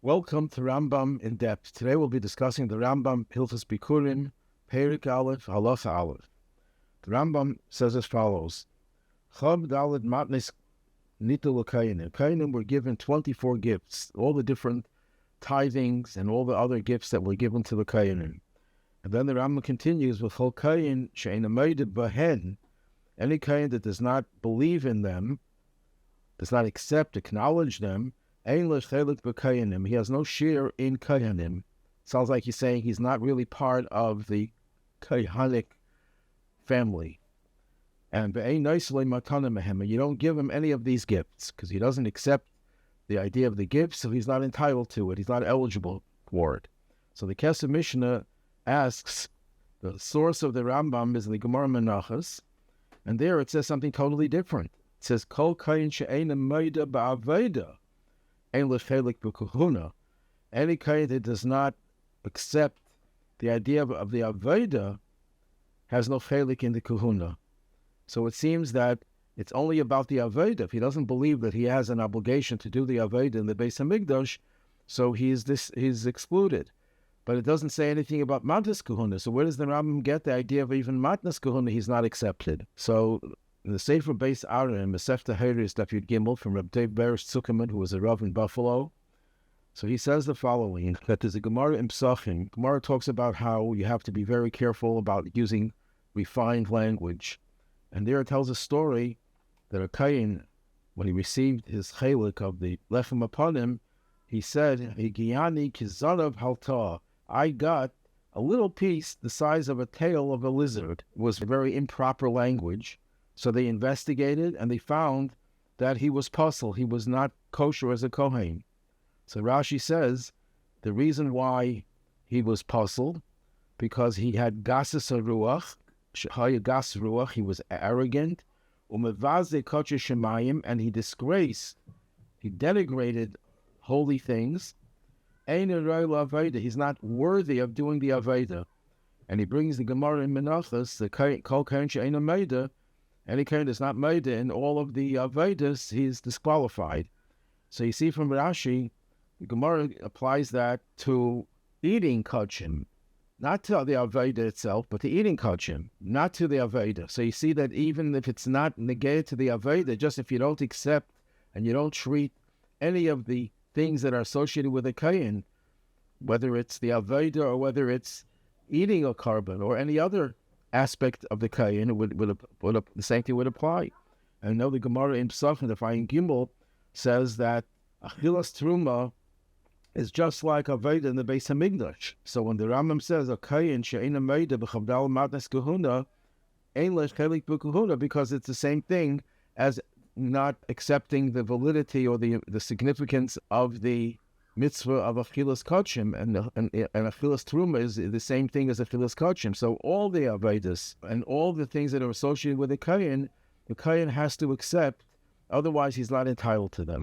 Welcome to Rambam in Depth. Today we'll be discussing the Rambam Hilchos Bikurim, Perik Aleph, Halacha Aleph. The Rambam says as follows: Chab Daled Matnes Nitul Kohanim. Kohanim were given 24 gifts, all the different tithings and all the other gifts that were given to the Kohanim. And then the Rambam continues with Chol Kohen she'eino moed behen. Any Kohen that does not believe in them, does not accept, acknowledge them, he has no share in Kohanim. Sounds like he's saying he's not really part of the Kohanic family. And you don't give him any of these gifts because he doesn't accept the idea of the gifts, so he's not entitled to it. He's not eligible for it. So the Kesef Mishneh asks, the source of the Rambam is the Gemara Menachos, and there it says something totally different. It says, Kol Kohen she'eino moed ba'avodah. Any Kohen that does not accept the idea of the Avodah has no chelik in the Kehuna. So it seems that it's only about the Avodah. If he doesn't believe that he has an obligation to do the Avodah in the Beis Hamikdash, so he's excluded. But it doesn't say anything about Matnas Kehuna. So where does the Rambam get the idea of even Matnas Kehuna? He's not accepted. So in the Sefer Beis Arim, Mesefta Heiris Daf Yud Gimel from Rabbi Zuckerman, who was a Rav in Buffalo. So he says the following, that there's a Gemara in Psachim. Gemara talks about how you have to be very careful about using refined language. And there it tells a story that a Kohen, when he received his chelik of the lechem upon him, he said, Higiyani kizarav halta. I got a little piece the size of a tail of a lizard. It was very improper language. So they investigated and they found that he was puzzle. He was not kosher as a Kohen. So Rashi says the reason why he was puzzled, because he had gases ruach, gas ruach, he was arrogant, umevaze kodesh shemayim, and he disgraced, he denigrated holy things. He's not worthy of doing the Avodah. And he brings the Gemara in Menachos, the Kol Kohen she'eino moed. Any Kohen is not made in all of the Avodas, he is disqualified. So you see from Rashi, the Gemara applies that to eating Kodashim, not to the Avodah itself, but to eating Kodashim, not to the Avodah. So you see that even if it's not negated to the Avodah, just if you don't accept and you don't treat any of the things that are associated with a Kohen, whether it's the Avodah or whether it's eating a carbon or any other aspect of the Kohen, the same thing would apply. And now the Gemara in Psachim, the Fayin Gimel, says that Achilas Terumah is just like Avodah in the Beis Hamikdash. So when the Rambam says a Kohen she'eino moed b'chavdal matnas Kehuna, ein lech chelik b'Kehuna, because it's the same thing as not accepting the validity or the significance of the mitzvah of Achilas Kodashim, and Achilas Terumah is the same thing as Achilas Kodashim. So all the Avodas and all the things that are associated with the Kohen has to accept, otherwise he's not entitled to them.